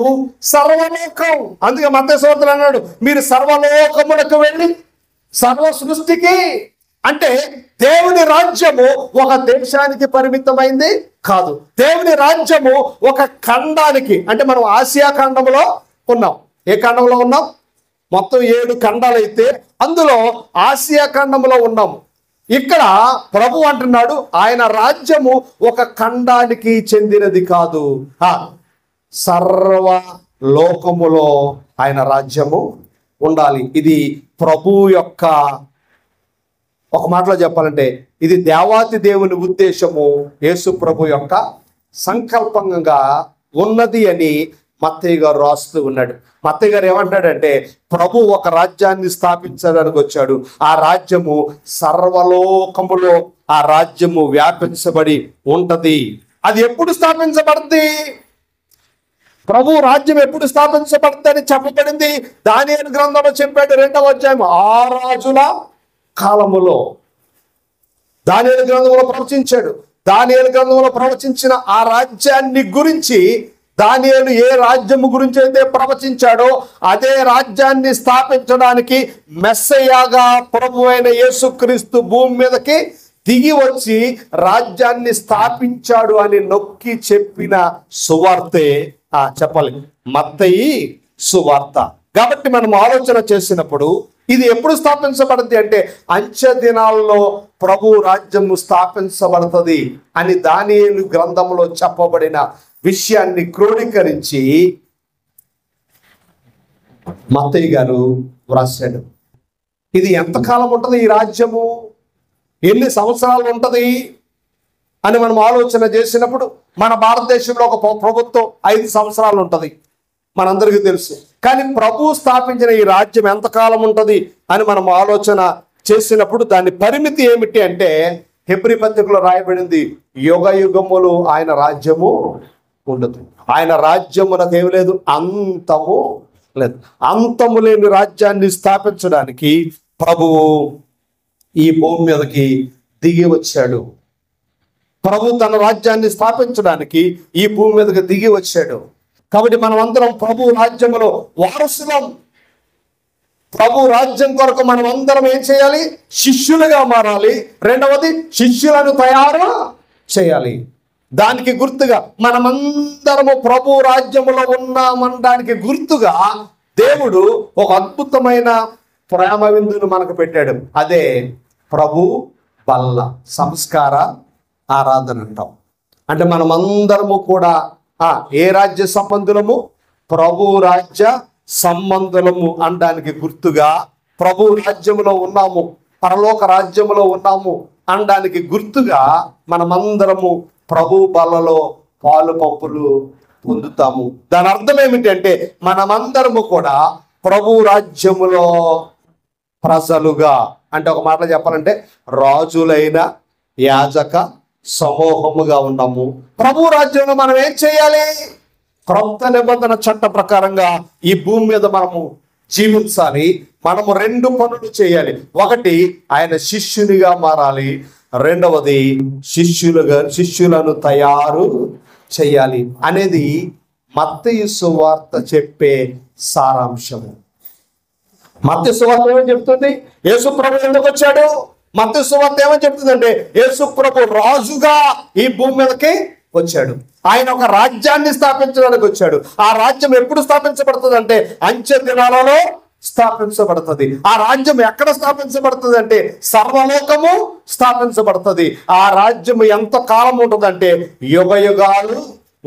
సర్వలోకం. అందుకే మత్తయి సువార్త అన్నాడు, మీరు సర్వలోకములకు వెళ్ళి సర్వ సృష్టికి. అంటే దేవుని రాజ్యము ఒక దేశానికి పరిమితమైంది కాదు. దేవుని రాజ్యము ఒక ఖండానికి, అంటే మనం ఆసియా ఖండంలో ఉన్నాం. ఏ ఖండంలో ఉన్నాం? మొత్తం 7 ఖండాలు అయితే అందులో ఆసియా ఖండంలో ఉన్నాము. ఇక్కడ ప్రభు అంటున్నాడు ఆయన రాజ్యము ఒక ఖండానికి చెందినది కాదు, సర్వ లోకములో ఆయన రాజ్యము ఉండాలి. ఇది ప్రభు యొక్క, ఒక మాటలో చెప్పాలంటే ఇది దేవాతి దేవుని ఉద్దేశము, యేసు ప్రభు యొక్క సంకల్పంగా ఉన్నది అని మత్తయి గారు రాస్తూ ఉన్నాడు. మత్తయి గారు ఏమంటాడంటే, ప్రభు ఒక రాజ్యాన్ని స్థాపించడానికి వచ్చాడు. ఆ రాజ్యము సర్వలోకములో ఆ రాజ్యము వ్యాపించబడి ఉంటది. అది ఎప్పుడు స్థాపించబడింది? ప్రభు రాజ్యం ఎప్పుడు స్థాపించబడింది అని చెప్పబడింది దానియేలు గ్రంథంలో చెప్పాడు. 2వ అధ్యాయం, ఆ రాజుల కాలములో దానియేలు గ్రంథంలో ప్రవచించాడు. దానియేలు గ్రంథంలో ప్రవచించిన ఆ రాజ్యాన్ని గురించి దానియేలు ఏ రాజ్యము గురించి అయితే ప్రవచించాడో అదే రాజ్యాన్ని స్థాపించడానికి మెస్సయ్యగా ప్రభు అయిన యేసుక్రీస్తు భూమి మీదకి దిగి వచ్చి రాజ్యాన్ని స్థాపించాడు అని నొక్కి చెప్పిన సువార్తే చెప్పాలి మత్తయి సువార్త. కాబట్టి మనం ఆలోచన చేసినప్పుడు ఇది ఎప్పుడు స్థాపించబడింది అంటే అంచె దినాల్లో ప్రభు రాజ్యము స్థాపించబడుతుంది అని దానియేలు గ్రంథంలో చెప్పబడిన విషయాన్ని క్రోడీకరించి మత్తయి గారు వ్రాసాడు. ఇది ఎంతకాలం ఉంటుంది ఈ రాజ్యము, ఎన్ని సంవత్సరాలు ఉంటుంది అని మనం ఆలోచన చేసినప్పుడు మన భారతదేశంలో ఒక ప్రభుత్వం 5 సంవత్సరాలు ఉంటుంది, మనందరికీ తెలుసు. కానీ ప్రభు స్థాపించిన ఈ రాజ్యం ఎంతకాలం ఉంటుంది అని మనం ఆలోచన చేసినప్పుడు దాని పరిమితి ఏమిటి అంటే హెబ్రీ పత్రికలో రాయబడింది, యుగ యుగములు ఆయన రాజ్యము ఉండదు. ఆయన రాజ్యమునకు ఏమి లేదు, అంతము లేదు. అంతము లేని రాజ్యాన్ని స్థాపించడానికి ప్రభువు ఈ భూమి మీదకి దిగి వచ్చాడు. ప్రభు తన రాజ్యాన్ని స్థాపించడానికి ఈ భూమి మీదకి దిగి వచ్చాడు. కాబట్టి మనం అందరం ప్రభు రాజ్యములో వారసులం. ప్రభు రాజ్యం కొరకు మనం అందరం ఏం చేయాలి? శిష్యులుగా మారాలి. రెండవది, శిష్యులను తయారు చేయాలి. దానికి గుర్తుగా మనమందరము ప్రభు రాజ్యములో ఉన్నామనడానికి గుర్తుగా దేవుడు ఒక అద్భుతమైన ప్రేమ విందును మనకు పెట్టాడు. అదే ప్రభు బల్ల సంస్కార ఆరాధన అంటాం. అంటే మనమందరము కూడా ఏ రాజ్య సంబంధులము? ప్రభు రాజ్య సంబంధులము అనడానికి గుర్తుగా ప్రభు రాజ్యములో ఉన్నాము, పరలోక రాజ్యములో ఉన్నాము అనడానికి గుర్తుగా మనమందరము ప్రభు బల్లలో పాలు పంపులు పొందుతాము. దాని అర్థం ఏమిటంటే మనమందరము కూడా ప్రభు రాజ్యములో ప్రజలుగా, అంటే ఒక మాటలో చెప్పాలంటే రాజులైన యాజక సమూహముగా ఉన్నాము. ప్రభు రాజ్యంలో మనం ఏం చేయాలి? క్రొత్త నిబంధన చట్ట ప్రకారంగా ఈ భూమి మీద మనము జీవించాలి. మనము 2 పనులు చేయాలి. ఒకటి, ఆయన శిష్యునిగా మారాలి. రెండవది, శిష్యులను తయారు చేయాలి అనేది మత్తయి సువార్త చెప్పే సారాంశము. మత్తయి సువార్త ఏమని చెప్తుంది? యేసు ప్రభు ఎందుకు వచ్చాడు? మత్తయి సువార్త ఏమని చెప్తుందంటే యేసు ప్రభు రాజుగా ఈ భూమి మీదకి వచ్చాడు. ఆయన ఒక రాజ్యాన్ని స్థాపించడానికి వచ్చాడు. ఆ రాజ్యం ఎప్పుడు స్థాపించబడుతుంది అంటే అంచె దినాలలో స్థాపించబడుతుంది. ఆ రాజ్యం ఎక్కడ స్థాపించబడుతుంది అంటే సర్వలోకము స్థాపించబడుతుంది. ఆ రాజ్యం ఎంత కాలం ఉంటుందంటే యుగ యుగాలు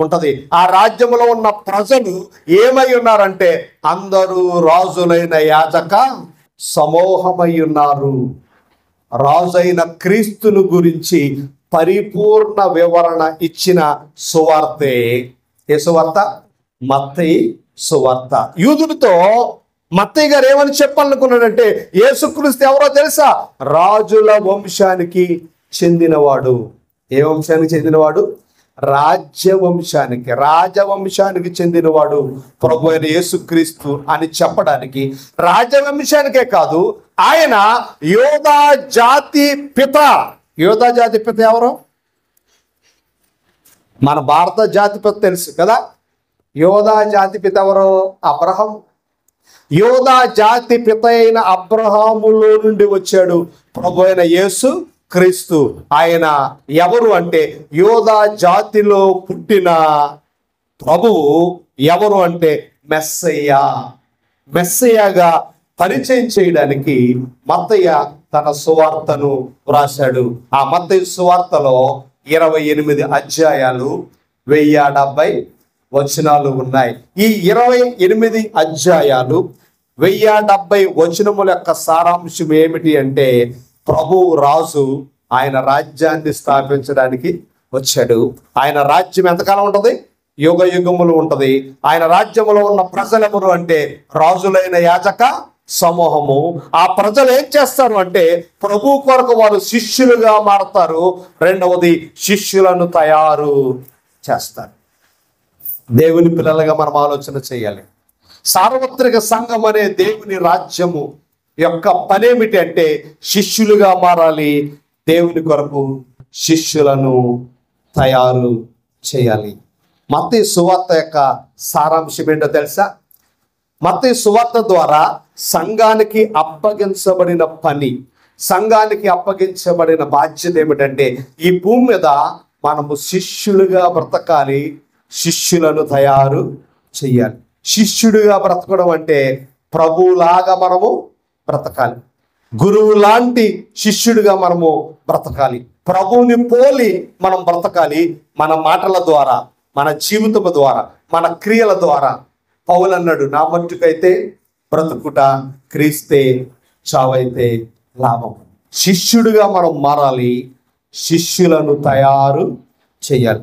ఉంటది. ఆ రాజ్యములో ఉన్న ప్రజలు ఏమై ఉన్నారంటే అందరూ రాజులైన యాజక సమూహమై ఉన్నారు. రాజైన క్రీస్తును గురించి పరిపూర్ణ వివరణ ఇచ్చిన సువార్తే ఏ సువార్త? మత్తయి సువార్త. యూదులతో మత్తయి గారు ఏమని చెప్పాలనుకున్నాడంటే యేసుక్రీస్తు ఎవరో తెలుసా? రాజుల వంశానికి చెందినవాడు. ఏ వంశానికి చెందినవాడు? రాజవంశానికి చెందినవాడు ప్రభు అయిన యేసుక్రీస్తు అని చెప్పడానికి, రాజవంశానికే కాదు, ఆయన యోధా జాతి పిత. యోధా జాతి పిత ఎవరు? మన భారత జాతి పిత తెలుసు కదా. యోధా జాతి పిత ఎవరు? అబ్రహాం. యోధా జాతి పిత అయిన అబ్రహాములో నుండి వచ్చాడు ప్రభు అయిన యేసు క్రీస్తు. ఆయన ఎవరు అంటే యోధా జాతిలో పుట్టిన ప్రభువు ఎవరు అంటే మెస్సయ్యగా పరిచయం చేయడానికి మత్తయ్య తన సువార్తను వ్రాశాడు. ఆ మత్తయి సువార్తలో 28 అధ్యాయాలు 1070 వచనాలు ఉన్నాయి. ఈ 28 అధ్యాయాలు 1070 వచనముల యొక్క సారాంశం ఏమిటి అంటే ప్రభు రాజు ఆయన రాజ్యాన్ని స్థాపించడానికి వచ్చాడు. ఆయన రాజ్యం ఎంతకాలం ఉంటుంది? యుగ యుగములు ఉంటుంది. ఆయన రాజ్యములో ఉన్న ప్రజలెవరు అంటే రాజులైన యాజక సమూహము. ఆ ప్రజలు ఏం చేస్తారు అంటే ప్రభు కొరకు వారు శిష్యులుగా మారతారు. రెండవది, శిష్యులను తయారు చేస్తారు. దేవుని పిల్లలుగా మనం ఆలోచన చేయాలి. సార్వత్రిక సంఘం అనే దేవుని రాజ్యము యొక్క పనేమిటి అంటే శిష్యులుగా మారాలి. దేవుని కొరకు శిష్యులను తయారు చేయాలి. మత్తయి సువార్త యొక్క సారాంశం ఏంటో తెలుసా? మత్తయి సువార్త ద్వారా సంఘానికి అప్పగించబడిన పని, సంఘానికి అప్పగించబడిన బాధ్యత ఏమిటంటే ఈ భూమి మీద మనము శిష్యులుగా బ్రతకాలి, శిష్యులను తయారు చేయాలి. శిష్యుడిగా బ్రతకడం అంటే ప్రభులాగా మనము బ్రతకాలి. గురువు లాంటి శిష్యుడిగా మనము బ్రతకాలి. ప్రభువుని పోలి మనం బ్రతకాలి. మన మాటల ద్వారా, మన జీవితం ద్వారా, మన క్రియల ద్వారా. పౌలు అన్నాడు, నా మట్టుకైతే బ్రతుకుట క్రీస్తే, చావైతే లాభం. శిష్యుడిగా మనం మారాలి, శిష్యులను తయారు చేయాలి.